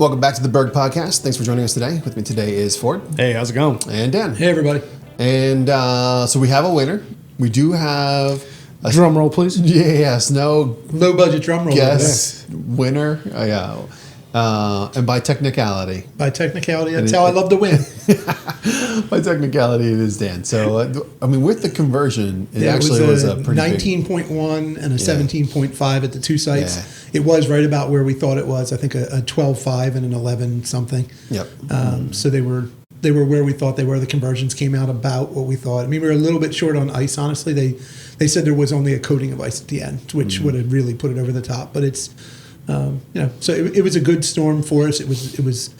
Welcome back to the Berg Podcast. Thanks for joining us today. With me today is Ford. Hey, how's it going? And Dan. Hey, everybody. And so we have a winner. We do have a Drum roll, please. Yes, no Low budget drum roll. guess winner. Yeah. And by technicality. By technicality, that's how I love to win. By technicality, it is Dan. So, with the conversion, it actually was a pretty 19.1 and a 17.5 at the two sites. Yeah. It was right about where we thought it was. I think a 12.5 and an 11 something. Yep. So they were where we thought they were. The conversions came out about what we thought. I mean, we were a little bit short on ice, honestly. They said there was only a coating of ice at the end, which would have really put it over the top. But it's, so it was a good storm for us. It was,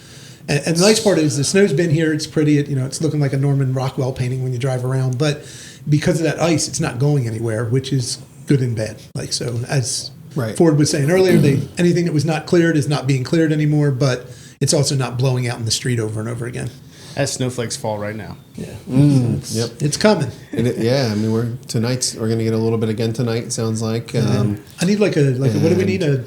and the nice part is the snow's been here. It's pretty. It's looking like a Norman Rockwell painting when you drive around. But because of that ice, it's not going anywhere, which is good and bad. Like so, as Right. Ford was saying earlier, anything that was not cleared is not being cleared anymore. But it's also not blowing out in the street over and over again. As snowflakes fall right now. Yeah, Yep. it's coming. we're going to get a little bit again tonight. It sounds like. I need what do we need? A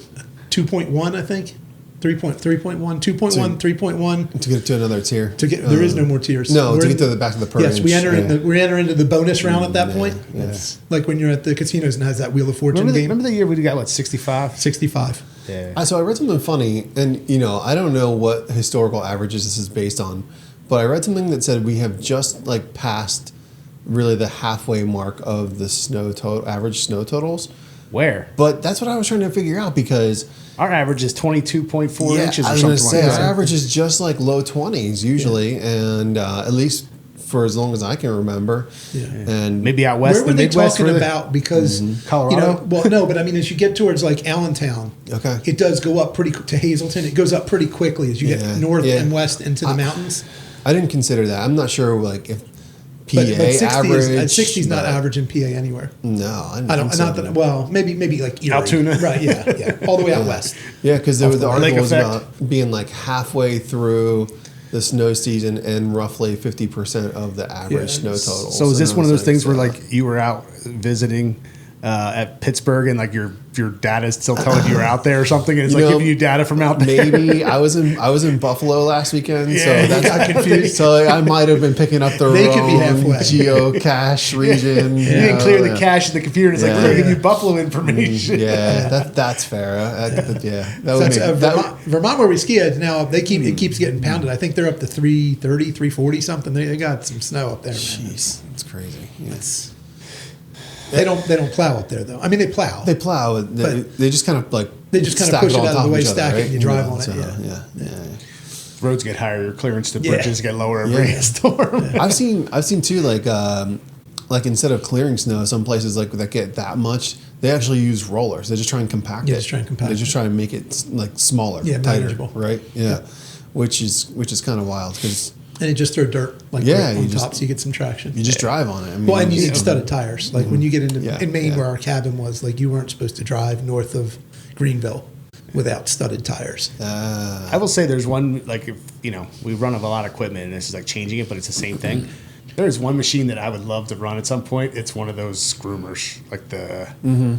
2.1, I think. 3.1, 2.1, 3.1 to get to another tier. there is no more tiers. No, We're to in- get to the back of the per Yes, inch. we enter into the bonus round at that point. yeah. It's like when you're at the casinos and has that Wheel of Fortune game. Remember the year we got, 65? 65. Yeah. So I read something funny, and I don't know what historical averages this is based on, but I read something that said we have just passed really the halfway mark of the average snow totals. Where? But that's what I was trying to figure out because Our average is 22.4 inches or I was something going to say like our that. average is just like low 20s usually, and at least for as long as I can remember. Yeah. And Maybe out west, Where were the they Midwest. talking where they- about? Because Colorado? no, but I mean, as you get towards like Allentown, Okay. it does go up to Hazleton. It goes up pretty quickly as you Yeah, get north yeah. and west into the mountains. I didn't consider that. I'm not sure if PA But 60 average. 60 is not but- average in PA anywhere. No, I don't. think so. Not that. Well, maybe like Erie. Altoona? Right? Yeah. All the way out west. Yeah, because the Lake article was effect. about being halfway through the snow season and roughly 50% of the average Yeah. snow total. So is this I one of was those things where so- you were out visiting at Pittsburgh and your data is still telling you you're out there or something, and it's giving you data from out there? Maybe I was in Buffalo last weekend, so Yeah. that's Got confused. So I might have been picking up the They wrong could be halfway. geocache region. You didn't clear the cache in the computer. And it's Yeah. we're going to give you Buffalo information. Yeah, that's fair. That would That's, make Vermont, where we ski at now, it keeps getting pounded. I think they're up to 330, 340 something. They got some snow up there. Man. Jeez, it's crazy. Yeah. They don't plow up there though. I mean, they plow. They plow. They just kind of stack push it out of the way, stack it, and you drive on it. Yeah. Roads get higher, your clearance to Yeah. bridges get lower every Yeah. storm. I've seen too instead of clearing snow, some places that get that much, they actually use rollers. They just try and compact it. Just try and compact They just it. try and make it smaller, Yeah, tighter, manageable. right? Yeah, which is kind of wild because And it just throw dirt right you on just- top so you get some traction. you just drive on it. I mean, Well, and you need studded tires. Like when you get into Yeah, in Maine, yeah. where our cabin was, you weren't supposed to drive north of Greenville without studded tires. I will say there's one, if we run a lot of equipment and this is changing it, but it's the same thing. There's one machine that I would love to run at some point. It's one of those groomers, the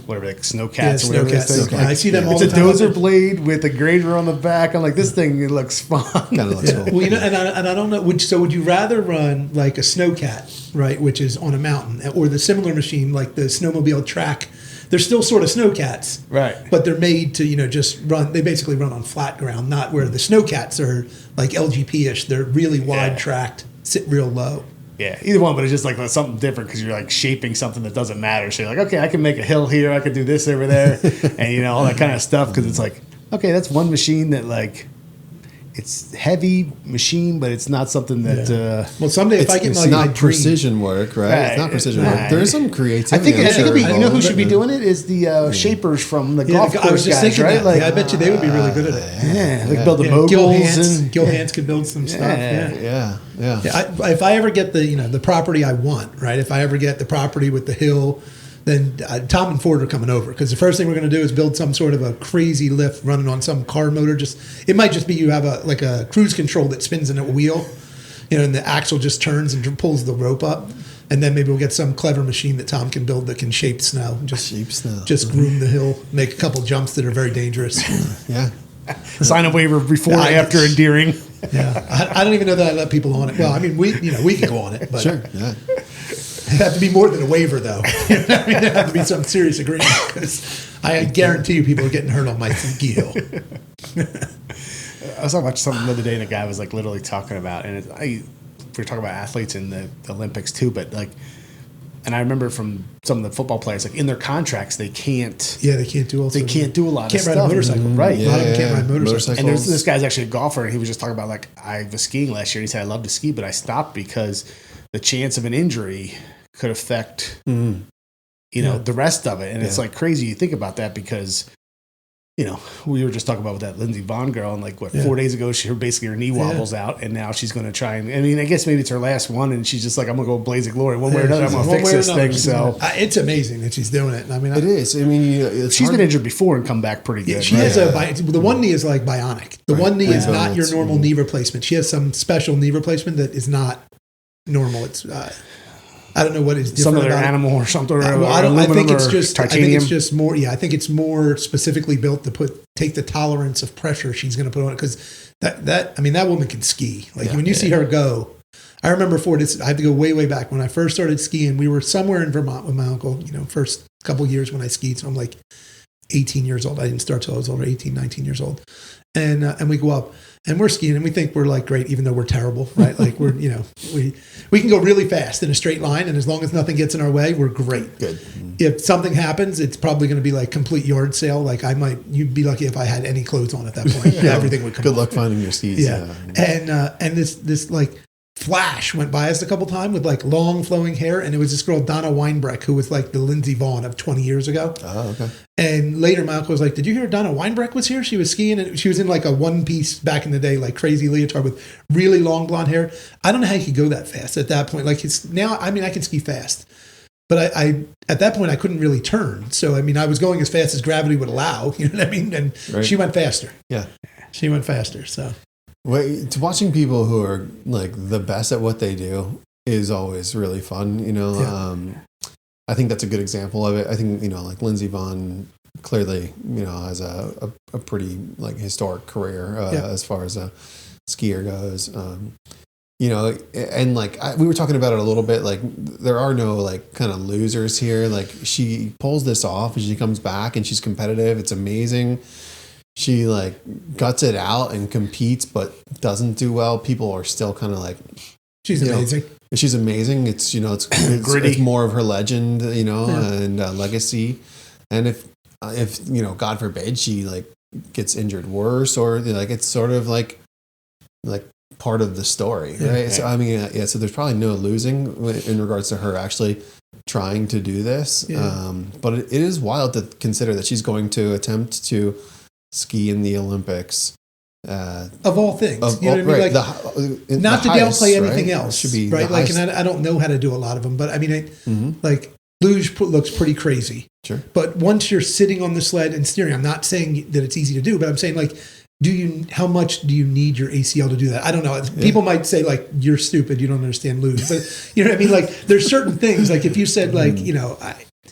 whatever, snowcats or whatever. Snowcats. this thing. Yeah, I see them all It's the a time. dozer blade with a grader on the back. I'm like, this thing, it looks fun. kind of looks cool. Well, and I don't know. Would you rather run a snowcat, right, which is on a mountain, or the similar machine like the snowmobile track? They're still sort of snowcats, Right. But they're made to just run. They basically run on flat ground, not where the snowcats are like LGP-ish. They're really wide tracked, sit real low. Yeah, either one, but it's just something different because you're shaping something that doesn't matter. So you're okay, I can make a hill here, I can do this over there, and all that kind of stuff. Because it's okay, that's one machine that it's heavy machine, but it's not something that. Well, someday if I get it's my not dream- precision work, right? It's not precision work. There is some I creativity. think I'm sure, it'd be, who involved. should be doing it is the shapers from the golf I course was just guys, thinking right? that. I bet you they would be really good at it. Build the moguls Gil Hans, and Gil Hans could build some stuff. Yeah. Yeah. If I ever get the property I want, right? If I ever get the property with the hill, then Tom and Ford are coming over because the first thing we're going to do is build some sort of a crazy lift running on some car motor. It might just be you have a cruise control that spins in a wheel, and the axle just turns and pulls the rope up. And then maybe we'll get some clever machine that Tom can build that can shape snow. Just Shape snow. Just groom the hill, make a couple jumps that are very dangerous. Yeah. Sign a waiver before or after endearing. Yeah, I don't even know that I let people on it. Well, I mean, we can go on it, but Sure. Yeah. it had to be more than a waiver, though. I mean, there had to be some serious agreement because I guarantee you people are getting hurt on my ski hill. I was talking about something the other day, and a guy was like literally talking about, and we were talking about athletes in the Olympics too, but like, and I remember from some of the football players, like in their contracts, they can't. Yeah, they can't do all. They can't do a lot Can't of ride stuff. a motorcycle, Right? A lot of them can't ride motorcycles. And this guy's actually a golfer, and he was just talking about like I was skiing last year. And he said I love to ski, but I stopped because the chance of an injury could affect the rest of it. And it's like crazy you think about that because we were just talking about with that Lindsey Vonn girl, and like 4 days ago, basically her knee wobbles out, and now she's going to try and. I mean, I guess maybe it's her last one, and she's just like, I'm going to go blaze of glory one way or another. I'm going to fix this thing. So it's amazing that she's doing it. I mean, it is. I mean, she's been injured before and come back pretty good. She has the one knee is like bionic. The one knee is not your normal knee replacement. She has some special knee replacement that is not normal. It's I don't know what is different. Some other animal or something. I think it's just titanium. I think it's just more. Yeah, I think it's more specifically built to take the tolerance of pressure she's going to put on it because that woman can ski. Like when you see her go, I remember I have to go way back when I first started skiing. We were somewhere in Vermont with my uncle. First couple years when I skied, so I'm like 18 years old. I didn't start till I was older, 18, 19 years old. And we go up and we're skiing and we think we're like great, even though we're terrible, right? Like we can go really fast in a straight line. And as long as nothing gets in our way, we're great. Good. If something happens, it's probably going to be like complete yard sale. Like you'd be lucky if I had any clothes on at that point. Everything would come Good luck off. finding your skis. Yeah. And this like flash went by us a couple times with like long flowing hair. And it was this girl, Donna Weinbreck, who was like the Lindsey Vonn of 20 years ago. Oh, okay. And later my uncle was like, did you hear Donna Weinbreck was here? She was skiing and she was in like a one piece back in the day, like crazy leotard with really long blonde hair. I don't know how you could go that fast at that point. Like I can ski fast, but I at that point I couldn't really turn. So, I mean, I was going as fast as gravity would allow, you know what I mean? And she went faster. Yeah. She went faster. So watching people who are like the best at what they do is always really fun, I think that's a good example of it. I think, like Lindsey Vonn clearly, has a pretty like historic career as far as a skier goes. And like we were talking about it a little bit, like there are no like kind of losers here. Like she pulls this off and she comes back and she's competitive. It's amazing. She like guts it out and competes, but doesn't do well. People are still kind of like, she's amazing. She's amazing. It's gritty. It's more of her legend, and legacy. And if God forbid she like gets injured worse, or like it's sort of like part of the story, right? Yeah. So I mean, so there's probably no losing in regards to her actually trying to do this. Yeah. But it is wild to consider that she's going to attempt to ski in the Olympics. Of all things, you know what I mean? Like, not to downplay anything else, should be right? Like, and I don't know how to do a lot of them, but I mean, like luge looks pretty crazy. Sure. But once you're sitting on the sled and steering, I'm not saying that it's easy to do, but I'm saying like, how much do you need your ACL to do that? I don't know. People might say like, you're stupid, you don't understand luge, but you know what I mean? Like, there's certain things. Like, if you said like,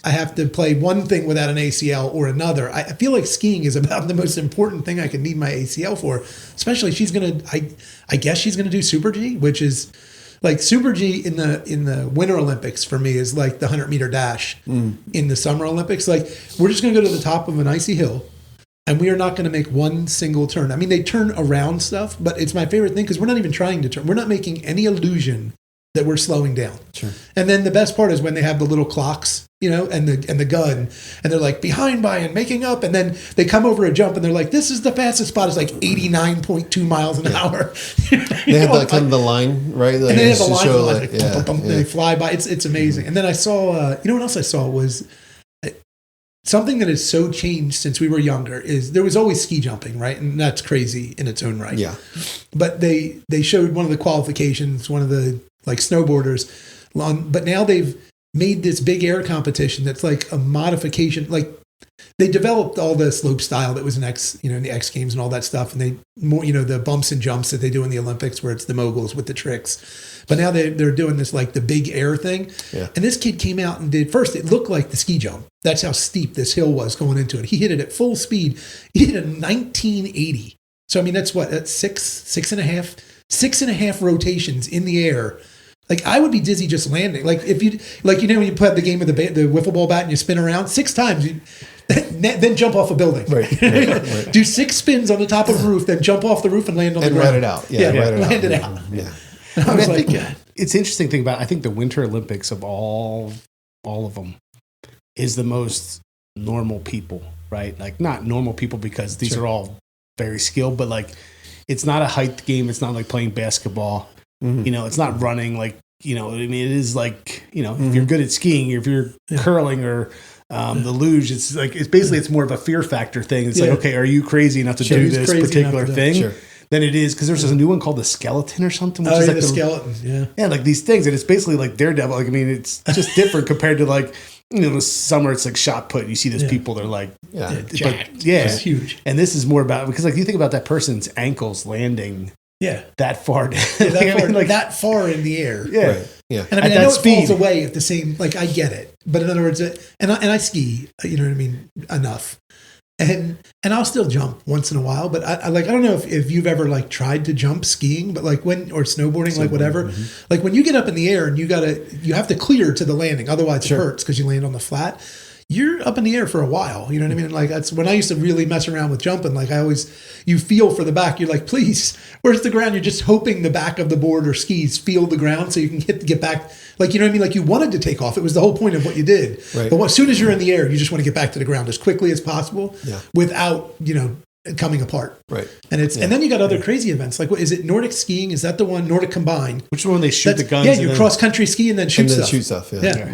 I have to play one thing without an ACL or another. I feel like skiing is about the most important thing I could need my ACL for. Especially I guess she's gonna do Super G, which is like Super G in the Winter Olympics for me is like the 100-meter dash in the Summer Olympics. Like we're just gonna go to the top of an icy hill. And we are not going to make one single turn. I mean, they turn around stuff, but it's my favorite thing because we're not even trying to turn. We're not making any illusion that we're slowing down. Sure. And then the best part is when they have the little clocks, and the gun, and they're like behind by and making up, and then they come over a jump and they're like, this is the fastest spot. It's like 89.2 miles an hour. They have like kind of the line, right? Like, and they have the line, show, like, they fly by. It's amazing. And then I saw, what else I saw was something that has so changed since we were younger is there was always ski jumping, right? And that's crazy in its own right. Yeah. But they showed one of the qualifications, one of the like snowboarders, but now they've made this big air competition that's like a modification. Like they developed all the slope style that was in in the X Games and all that stuff, and they more, the bumps and jumps that they do in the Olympics, where it's the moguls with the tricks. But now they're doing this like the big air thing. Yeah. And this kid came out and did first. It looked like the ski jump. That's how steep this hill was going into it. He hit it at full speed. He hit a 1980. So I mean, that's what, that's six and a half rotations in the air. Like I would be dizzy just landing. Like if you when you play the game of the wiffle ball bat and you spin around 6 times, then jump off a building. Right. Do 6 spins on the top of a roof, then jump off the roof and land on the And ground. ride it out. Land it out. Yeah. I was like, It's interesting thing about, I think the Winter Olympics of all of them is the most normal people, right? Like not normal people because these are all very skilled, but like it's not a height game. It's not like playing basketball. Mm-hmm. It's not running like, I mean, it is like, if you're good at skiing, if you're curling or the luge, it's basically, it's more of a fear factor thing. It's like, okay, are you crazy enough to do this particular thing? Sure. Than it is, because there's a new one called the skeleton or something, which oh, is yeah, like the skeleton, yeah, like these things, and it's basically like Daredevil. Like, I mean, it's just different compared to like, the summer it's like shot put. You see those people, they're like, it's huge. And this is more about, because like you think about that person's ankles landing, that far down, that far in the air, Right. Yeah. And I mean, At I know that speed. it falls away at the same. Like I get it, but in other words, and I ski. You know what I mean? Enough. And I'll still jump once in a while, but I don't know if you've ever like tried to jump skiing, but like or snowboarding, like whatever, like when you get up in the air and you have to clear to the landing, otherwise it hurts because you land on the flat. You're up in the air for a while, you know what I mean? Like that's when I used to really mess around with jumping. Like you feel for the back. You're like, please, where's the ground? You're just hoping the back of the board or skis feel the ground so you can get back. Like, you know what I mean? Like you wanted to take off. It was the whole point of what you did. Right. But as soon as you're in the air, you just want to get back to the ground as quickly as possible without, coming apart. Right. And and then you got other crazy events. Like, what is it? Nordic skiing? Is that the one? Nordic Combined? which one they shoot the guns? Yeah, you cross country ski and then shoot stuff. Shoot stuff. Yeah.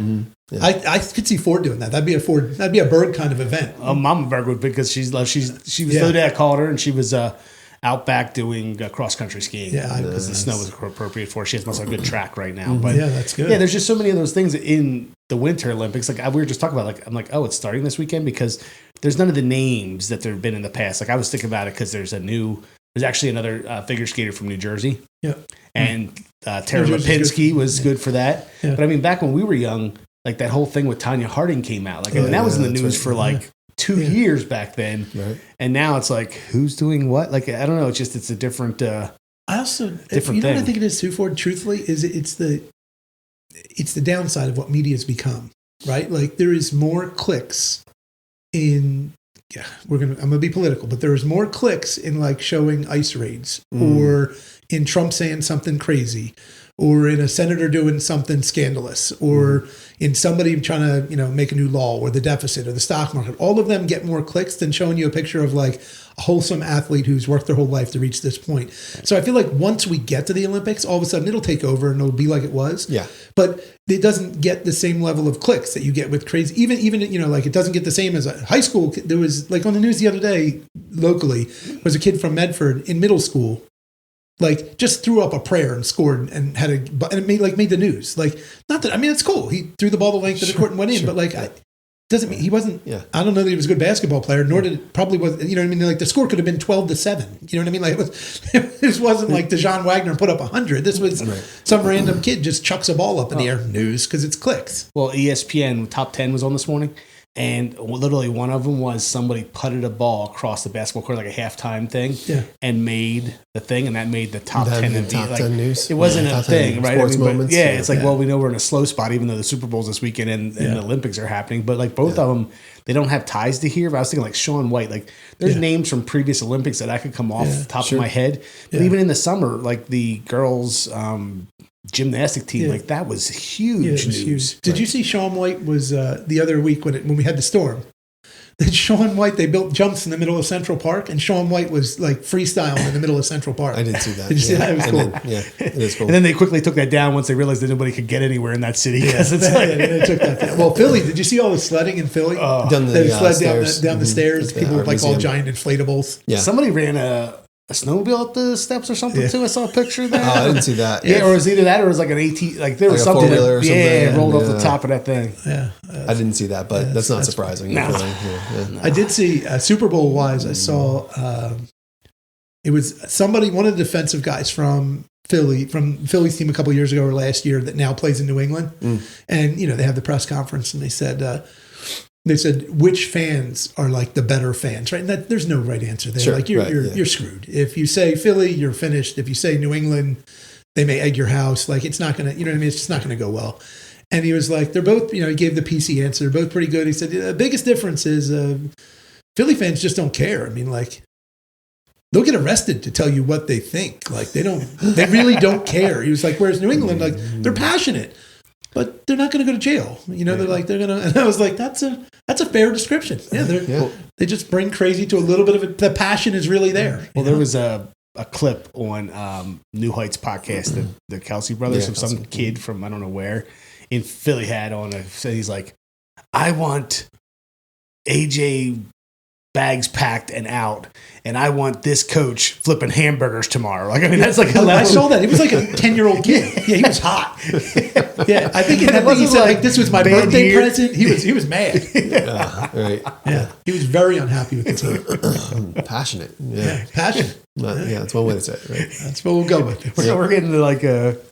Yeah. I could see Ford doing that. That'd be a Berg kind of event. Mama Berg would, because she was the other day I called her and she was out back doing cross country skiing. Yeah, because the snow was appropriate for her. She has most of a good track right now. But yeah, that's good. Yeah, there's just so many of those things in the Winter Olympics. Like we were just talking about, like I'm like, oh, it's starting this weekend, because there's none of the names that there have been in the past. Like I was thinking about it because there's actually another figure skater from New Jersey. Yeah. And Tara Lipinski was good for that. Yeah. But I mean, back when we were young, like that whole thing with Tanya Harding came out. Like, that was in the news for like 2 years back then. Right. And now it's like, who's doing what? Like, I don't know. It's a different. I also different what I thing. think it is too, Ford. Truthfully, is it's the downside of what media has become. Right. Like there is more clicks in. Yeah, I'm gonna be political, but there is more clicks in like showing ice raids or in Trump saying something crazy, or in a senator doing something scandalous, or in somebody trying to, make a new law, or the deficit or the stock market. All of them get more clicks than showing you a picture of like a wholesome athlete who's worked their whole life to reach this point. So I feel like once we get to the Olympics, all of a sudden it'll take over and it'll be like it was. Yeah. But it doesn't get the same level of clicks that you get with crazy. Even like it doesn't get the same as a high school. There was like on the news the other day locally was a kid from Medford in middle school. Like just threw up a prayer and scored and had and it made the news. Like not that, I mean, it's cool. He threw the ball the length of the court and went in, but like doesn't mean he wasn't. Yeah. I don't know that he was a good basketball player, nor did it probably was. You know what I mean? Like the score could have been 12-7. You know what I mean? Like this wasn't like DeJean Wagner put up 100. This was some random kid just chucks a ball up in the air. News because it's clicks. Well, ESPN top 10 was on this morning. And literally one of them was somebody putted a ball across the basketball court, like a halftime thing, and made the thing, and that made the top 10 of the top 10 news. It wasn't a top thing, 10 right? Sports moments. It's like, well, we know we're in a slow spot, even though the Super Bowl's this weekend and the Olympics are happening. But like both of them, they don't have ties to here. But I was thinking like Shaun White, like there's names from previous Olympics that I could come off the top of my head. But even in the summer, like the girls' gymnastic team, like that was huge Yeah, it was news. huge. Did you see Shaun White was the other week when we had the storm? That Shaun White, they built jumps in the middle of Central Park, and Shaun White was like freestyling in the middle of Central Park. I didn't see that. Did you see that? It was cool. It is cool. And then they quickly took that down once they realized that nobody could get anywhere in that city. Because it's Yeah, they took that down. Well, Philly, did you see all the sledding in Philly? Down the They sled stairs. down the stairs. At the People with art like all museum. giant inflatables. Yeah. Somebody ran a a snowmobile up the steps or something too. I saw a picture of that. Oh, I didn't see that. Yeah, or it was either that or it was like an AT. Like there was Like a something four-wheeler or something. yeah, rolled off the Yeah. top of that thing. Yeah. I didn't see that, but that's not surprising. No. Really. Yeah. I did see Super Bowl wise. I saw it was somebody, one of the defensive guys from Philly's team a couple years ago or last year that now plays in New England, and they have the press conference and they said which fans are like the better fans, right? And there's no right answer there. Sure, like you're right, you're screwed if you say Philly, you're finished. If you say New England, they may egg your house. Like it's not gonna, you know what I mean? It's just not gonna go well. And he was like, they're both, he gave the PC answer. They're both pretty good. He said the biggest difference is Philly fans just don't care. I mean, like, they'll get arrested to tell you what they think. Like, they really don't care. He was like, whereas New England, like, they're passionate, but they're not going to go to jail. They're like, they're going to, and I was like, that's a fair description. Yeah. They just bring crazy to a little bit of it. The passion is really there. Well, there was a clip on New Heights podcast, the Kelsey brothers, of some kid from I don't know where in Philly had on so he's like, I want AJ bags packed and out, and I want this coach flipping hamburgers tomorrow. Like, I mean, that's like I saw that. He was like a 10-year-old kid. Yeah, he was hot. Yeah, I think he said like this was my birthday present. He was mad. Right. Yeah, he was very unhappy with the team. Passionate. Yeah. Passionate. Yeah, that's one way to say it, right? That's what we'll go with. We're getting to like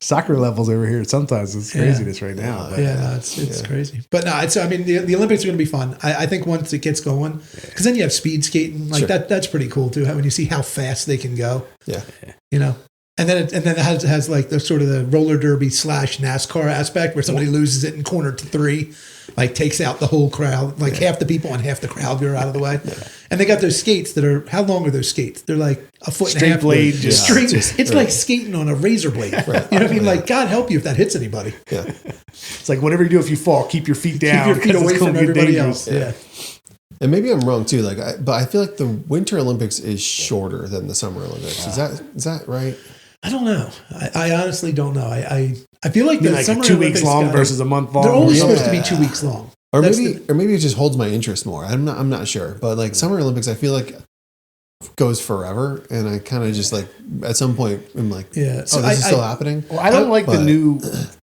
soccer levels over here. Sometimes it's craziness right now. But. Yeah, no, it's crazy. But no, the Olympics are going to be fun. I think once it gets going, because then you have speed skating like that's pretty cool too. When you see how fast they can go. Yeah. And then it has like the sort of the roller derby / NASCAR aspect where somebody loses it in corner to 3, like takes out the whole crowd, like half the people and half the crowd go out of the way. Yeah. And they got those skates that are, how long are those skates? They're like a foot and a half. Blade. Straight. It's like skating on a razor blade. Right. You know what I mean? Like, God help you if that hits anybody. Yeah. It's like whatever you do if you fall, keep your feet down. Keep your feet away from everybody else. Yeah. And maybe I'm wrong too. But I feel like the Winter Olympics is shorter than the Summer Olympics. Is that right? I don't know. I honestly don't know. I feel like the Summer 2 Olympics weeks long versus a month long. They're always supposed to be 2 weeks long. Or maybe it just holds my interest more. I'm not sure. But like Summer Olympics, I feel like goes forever, and I kind of just like at some point I'm like, this is still happening. Well, I don't like the new.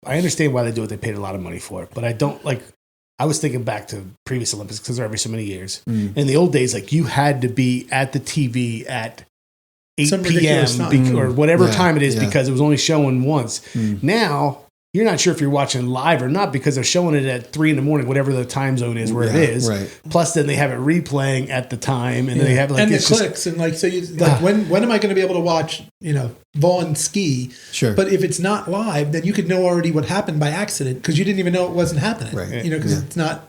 I understand why they do it. They paid a lot of money for it, but I don't like. I was thinking back to previous Olympics because they're every so many years. In the old days, like you had to be at the TV at 8 p.m. Or whatever time it is because it was only showing once. Now, you're not sure if you're watching live or not because they're showing it at 3 a.m, whatever the time zone is where it is. Right. Plus, then they have it replaying at the time, and then they have like and the clicks and like so. You like when am I going to be able to watch Vaughn ski? Sure. But if it's not live, then you could know already what happened by accident because you didn't even know it wasn't happening. Right. Because it's not.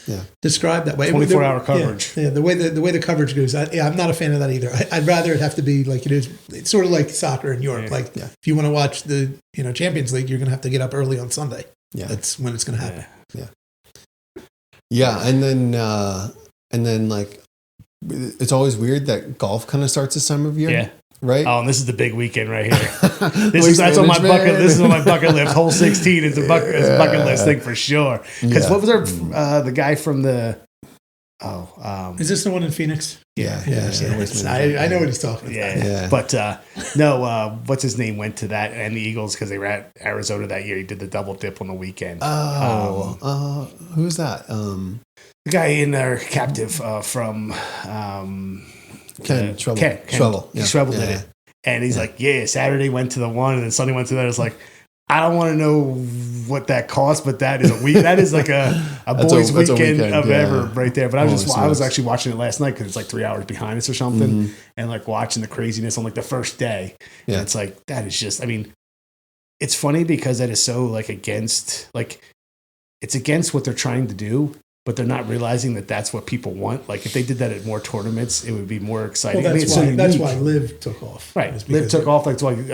Yeah. Described that way. 24-hour coverage. Yeah, the way the coverage goes. I'm not a fan of that either. I'd rather it have to be like it is. It's sort of like soccer in Europe. If you want to watch the Champions League, you're going to have to get up early on Sunday. Yeah, that's when it's going to happen. Yeah, and then like it's always weird that golf kind of starts this time of year. Yeah. Right. Oh, and this is the big weekend right here. That's on my bucket. This is on my bucket list. Hole 16 is a bucket list thing for sure. Because what was the guy from the? Is this the one in Phoenix? Yeah. I know what he's talking about. Yeah. But no, what's his name went to that and the Eagles because they were at Arizona that year. He did the double dip on the weekend. Who's that? The guy in there, captive from. Ken Schwebel. Schwebel did it. And he's like, Saturday went to the one and then Sunday went to that. It's like, I don't want to know what that costs, but that is a week. That is like a boys' weekend of ever right there. But I was actually watching it last night because it's like 3 hours behind us or something. And like watching the craziness on like the first day. Yeah. And it's like, that is just, I mean, it's funny because that is so like against, like, it's against what they're trying to do. But they're not realizing that that's what people want. Like if they did that at more tournaments, it would be more exciting. Well, that's why Live took off. Right, Live took off. Like it's like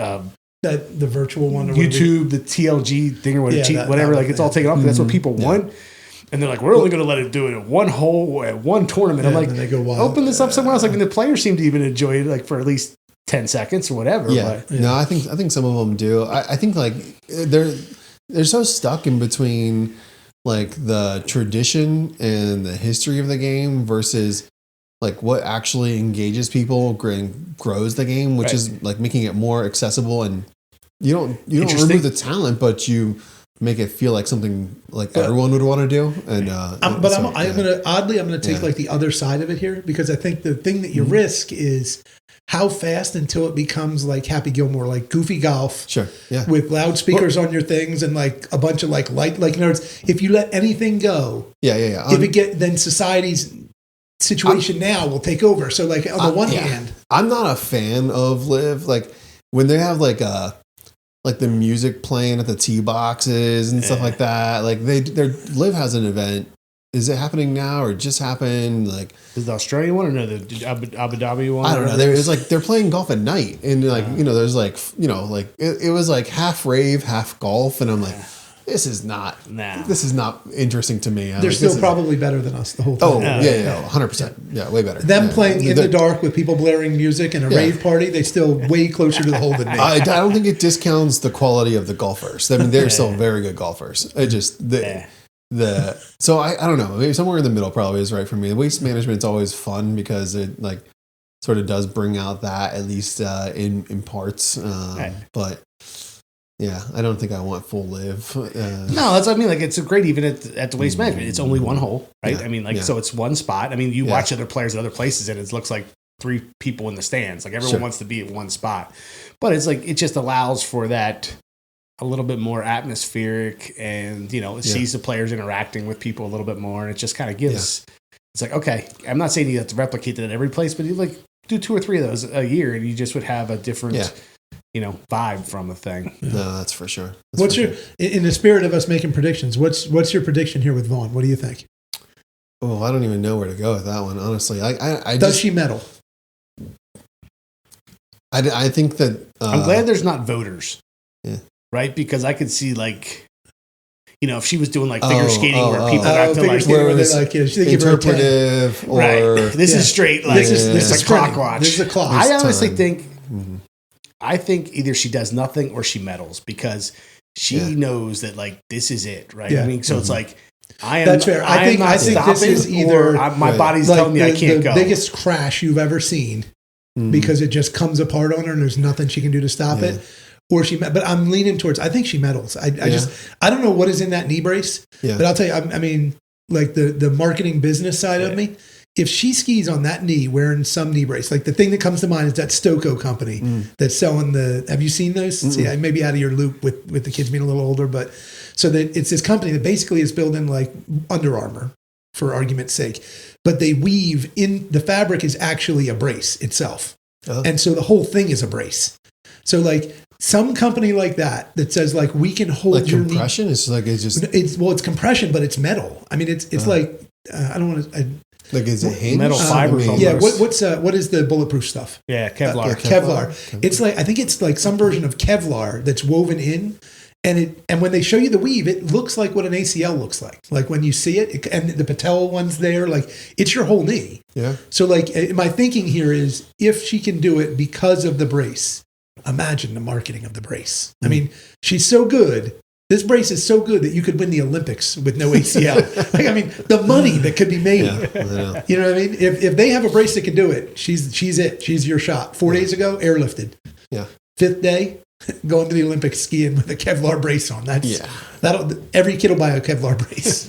that the virtual one, YouTube, the TLG thing or whatever. Like it's all taken off. That's what people want. And they're like, we're only going to let it do it at one hole at one tournament. I'm like, they go wild. Open this up somewhere else. Like, and the players seem to even enjoy it, like for at least 10 seconds or whatever. Yeah. No, I think some of them do. I think like they're so stuck in between like the tradition and the history of the game versus like what actually engages people, grows the game, which Right. is like making it more accessible, and you don't Interesting. remove the talent, but you make it feel like something like everyone would want to do. And I'm gonna take Yeah. like the other side of it here, because I think the thing that you risk is how fast until it becomes like Happy Gilmore, like Goofy Golf. Sure, yeah. With loudspeakers on your things and like a bunch of like in other words, if you let anything go, Yeah. then society's situation now will take over. So like on the one hand, I'm not a fan of Live. Like when they have like the music playing at the tee boxes and stuff like that. Like their Live has an event. Is it happening now or just happened? Like, Is the Australian one or no, the Abu Dhabi one? I don't know. There's like they're playing golf at night, and like there's like like it was like half rave, half golf, and I'm like, this is not interesting to me. they're still probably better than us the whole time. Oh yeah, 100%. Yeah, way better. Them Yeah. playing in the dark with people blaring music and a rave party, they still way closer to the hole than me. I don't think it discounts the quality of the golfers. I mean, they're still very good golfers. It just so I don't know. Maybe somewhere in the middle probably is right for me. The waste management's always fun because it like sort of does bring out that at least in parts. But yeah, I don't think I want full Live. No, that's what I mean. Like it's great even at the waste management. It's only one hole, right? Yeah, I mean, like so it's one spot. I mean, you watch other players at other places, and it looks like 3 people in the stands. Like everyone wants to be at one spot, but it's like it just allows for that a little bit more atmospheric, and it sees the players interacting with people a little bit more, and it just kind of gives. It's like, okay, I'm not saying you have to replicate that at every place, but you like do 2 or 3 of those a year, and you just would have a different. Vibe from a thing. No, that's for sure. What's your in the spirit of us making predictions? What's your prediction here with Vaughn? What do you think? Oh, I don't even know where to go with that one. Honestly, I does she medal? I think that I'm glad there's not voters. Yeah. Right, because I could see like. If she was doing like figure skating where people have to like where they like interpretive or right. This is straight like this is a clock watch. This is a clock. I honestly think I think either she does nothing or she meddles because she knows that like this is it, right? Yeah. I mean, so it's like I am. That's fair. I think this is either my body's like telling me I can't the go. biggest crash you've ever seen because it just comes apart on her and there's nothing she can do to stop it. Or but I'm leaning towards. I think she medals. I don't know what is in that knee brace, but I'll tell you. I mean, like the marketing business side of me. If she skis on that knee wearing some knee brace, like the thing that comes to mind is that Stoco company that's selling have you seen those? See, I may be out of your loop with the kids being a little older, but so that it's this company that basically is building like Under Armour for argument's sake, but they weave in the fabric is actually a brace itself. And so the whole thing is a brace. So like some company like that says like we can hold like your compression. knee. It's compression, but it's metal. I mean, it's like I don't want to. Like is it hinged? Metal fibers? Yeah. What is the bulletproof stuff? Yeah, Kevlar. Kevlar. It's like I think it's like some version of Kevlar that's woven in, and when they show you the weave, it looks like what an ACL looks like. Like when you see it, and the patella one's there, like it's your whole knee. Yeah. So like my thinking here is if she can do it because of the brace, imagine the marketing of the brace. I mean, she's so good. This brace is so good that you could win the Olympics with no ACL. like, I mean, the money that could be made. Yeah, you know what I mean? If they have a brace that can do it, she's it. She's your shot. 4 days ago, airlifted. Yeah. 5th day, going to the Olympics skiing with a Kevlar brace on. Every kid will buy a Kevlar brace.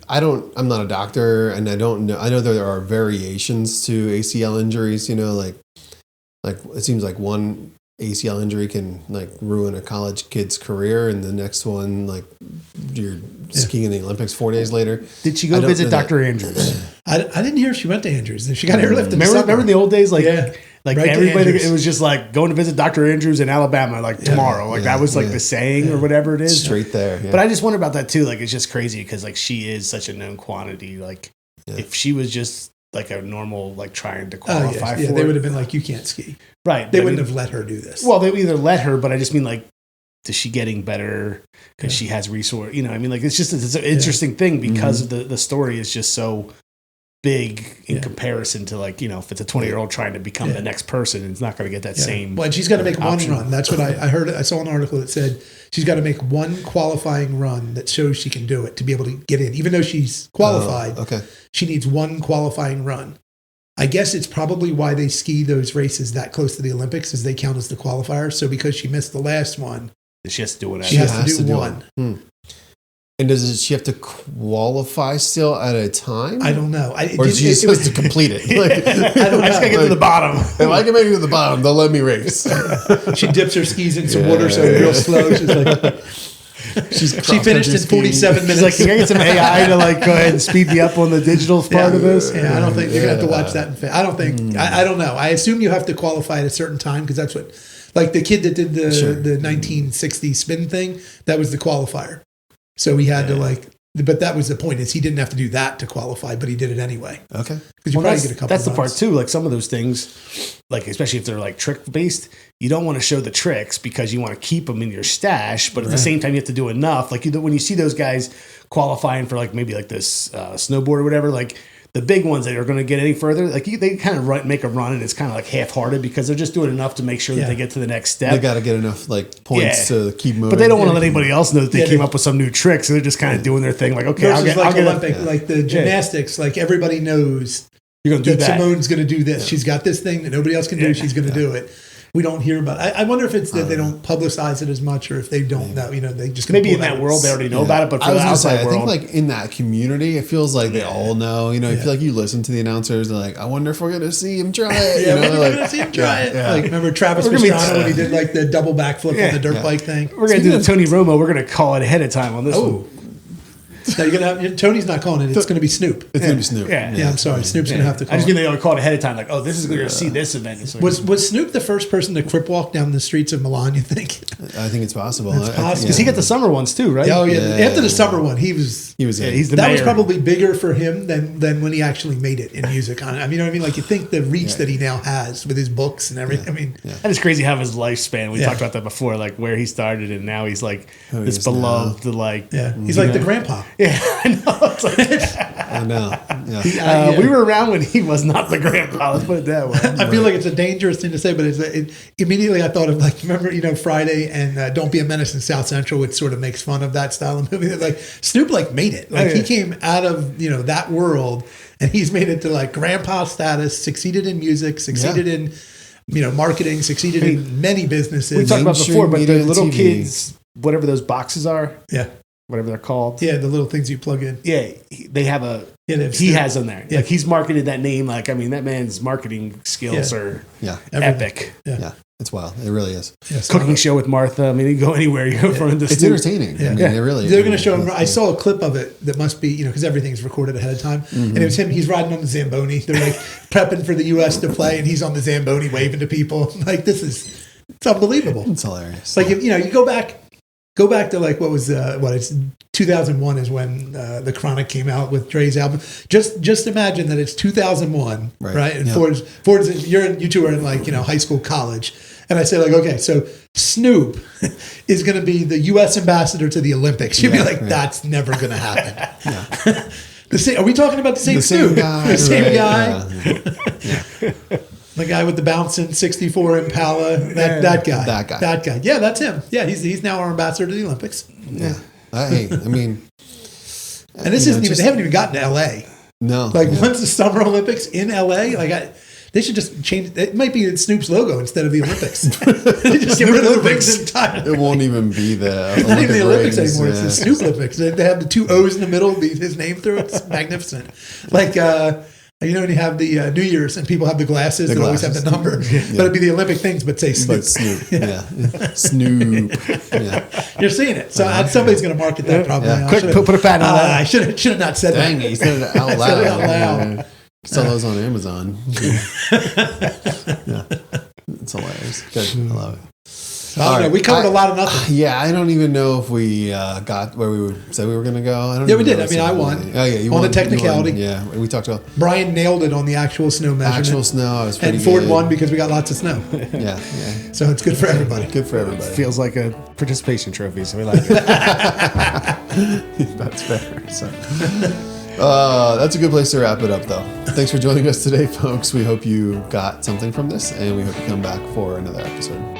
I'm not a doctor, and I don't know. I know there are variations to ACL injuries. Like it seems like one ACL injury can like ruin a college kid's career, and the next one, like you're skiing in the Olympics 4 days later. Did she go visit Dr. Andrews? I didn't hear if she went to Andrews. She got airlifted. Remember in the old days, like right everybody, it was just like going to visit Dr. Andrews in Alabama, like tomorrow. Like that was like the saying or whatever it is. Straight there. Yeah. But I just wonder about that too. Like it's just crazy because like she is such a known quantity. Like if she was just like a normal, like trying to qualify for they would have been like, you can't ski. Right. They wouldn't have let her do this. Well, they would either let her, but I just mean like, is she getting better because she has resource? I mean, like it's an interesting thing because of the story is just so big in comparison to like, if it's a 20-year-old trying to become the next person, it's not going to get that same. Well, and she's got to make option. one run. That's what I heard. I saw an article that said she's got to make one qualifying run that shows she can do it to be able to get in. Even though she's qualified, okay. she needs one qualifying run. I guess it's probably why they ski those races that close to the Olympics, is they count as the qualifier. So because she missed the last one, She has to do it. she has to do one. And does she have to qualify still at a time? I don't know. Or is she supposed to complete it? Like, I don't I just got to know. get to the bottom. if I can make it to the bottom, they'll let me race. She dips her skis in some water, so real slow. She's like, she finished in 47 minutes. She's like, can I get some AI to like go ahead and speed me up on the digital part of this? Yeah, I don't think you're gonna have to watch that. I don't think. I don't know. I assume you have to qualify at a certain time because that's what, like the kid that did the 1960 spin thing. That was the qualifier. So he had to like, but that was the point, is he didn't have to do that to qualify, but he did it anyway. Okay. Because you probably get a couple. That's the part runs. too. Like some of those things, like especially if they're like trick based, you don't want to show the tricks because you want to keep them in your stash. But at the same time, you have to do enough. Like when you see those guys qualifying for like maybe like this snowboard or whatever, like the big ones that are going to get any further, like they kind of make a run and it's kind of like half-hearted because they're just doing enough to make sure that they get to the next step. They got to get enough like points to keep moving. But they don't want to let anybody else know that they came up with some new trick, so they're just kind of doing their thing. Like, okay, Versus I'll get Olympic, like the gymnastics, like everybody knows you're going to do that that. Simone's going to do this. She's got this thing that nobody else can do. She's going to do it. We don't hear about it. I wonder if it's that they don't publicize it as much, or if they don't know. They just Maybe in that world they already know about it, but for I was the gonna say, outside I think world, like in that community, it feels like they all know. I feel like you listen to the announcers, they're like, I wonder if we're going to see him try it. Yeah, you know, we're like, going to see him try it. Like, remember Travis We're gonna be- Pastrana when he did like the double backflip on the dirt bike thing? we're going to do the Tony Romo. We're going to call it ahead of time on this one. No, you're gonna have, Tony's not calling it. It's going to be Snoop. It's going to be Snoop. Yeah, I'm sorry. Snoop's going to have to call I just it. mean they call it ahead of time. Like, oh, this is going to see this event. So Was Snoop the first person to crip walk down the streets of Milan, you think? I think it's possible. It's possible. because he got the summer ones too, right? Oh, yeah. Yeah. After the summer one, he was... He was Yeah, in. he's the that mayor. was probably bigger for him than when he actually made it in music. I mean, you know what I mean? Like, you think the reach that he now has with his books and everything. I mean, That is crazy how his lifespan. We Yeah. talked about that before, like where he started, and now he's like Who he this is beloved, like yeah. He's like the grandpa. yeah, I know. It's like, I know. Yeah. we were around when he was not the grandpa. Let's put it that way. I feel like it's a dangerous thing to say, but immediately I thought of like, remember, Friday and Don't Be a Menace in South Central, which sort of makes fun of that style of movie. Like Snoop like made it. Like he came out of that world, and he's made it to like grandpa status. Succeeded in music. Succeeded in marketing. Succeeded in many businesses. We talked about Mainstream before, but the media little TV. kids, whatever those boxes are, yeah, whatever they're called. yeah, the little things you plug in. Yeah, they have a. Yeah, they have he Snoop. has them there. Yeah. Like he's marketed that name. Like I mean, that man's marketing skills Yeah. are Yeah. epic. Yeah. It's wild. It really is. Yes. Cooking show with Martha. I mean, you can go anywhere. You go from It's entertaining. I mean, it really They're going to show him. I saw a clip of it that must be, because everything's recorded ahead of time. And it was him. He's riding on the Zamboni. They're like prepping for the U.S. to play, and he's on the Zamboni waving to people. Like it's unbelievable. It's hilarious. Like if, you go back to like it's 2001 is when the Chronic came out with Dre's album. Just imagine that it's 2001, right? And Yeah. Ford's you two are in like high school, college. And I say like, okay, so Snoop is going to be the U.S. ambassador to the Olympics. You'd be like, that's never going to happen. Are we talking about the same Snoop? guy. The same right, guy. The guy with the bouncing 64 Impala. That guy. That guy. Yeah, that's him. Yeah, he's now our ambassador to the Olympics. Yeah. I mean, And this isn't even, they haven't even gotten to L.A. No. Like, when's the Summer Olympics in L.A.? Like, they should just change. It might be Snoop's logo instead of the Olympics. They just get rid of the rings entirely. It won't even be the It's not even the Olympics rings, anymore. It's the Snoop Olympics. They have the two O's in the middle, his name through it. It's magnificent. Like, when you have the New Year's and people have the glasses that always have the number. But it'd be the Olympic things, but say Snoop. But Snoop. Yeah. Snoop. Yeah. You're seeing it. So somebody's going to market that probably. Yeah. Quick, put a patent on that. I should have not said Dang that. it. You said it out I loud. said it out loud. Yeah. Sell those on Amazon. Yeah. It's hilarious. Good. I love it. I don't know. We covered a lot of nothing. Yeah, I don't even know if we got where we said we were going to go. I don't Yeah, we even did. know I mean, I won. Oh, yeah. You On won. the technicality. You won. Yeah. We talked about Brian nailed it on the actual snow measurement. actual snow. It was pretty And Ford good. won because we got lots of snow. Yeah. Yeah. So it's good for everybody. Good for everybody. Feels like a participation trophy, so we like it. That's fair. So. That's a good place to wrap it up, though. Thanks for joining us today, folks. We hope you got something from this, and we hope you come back for another episode.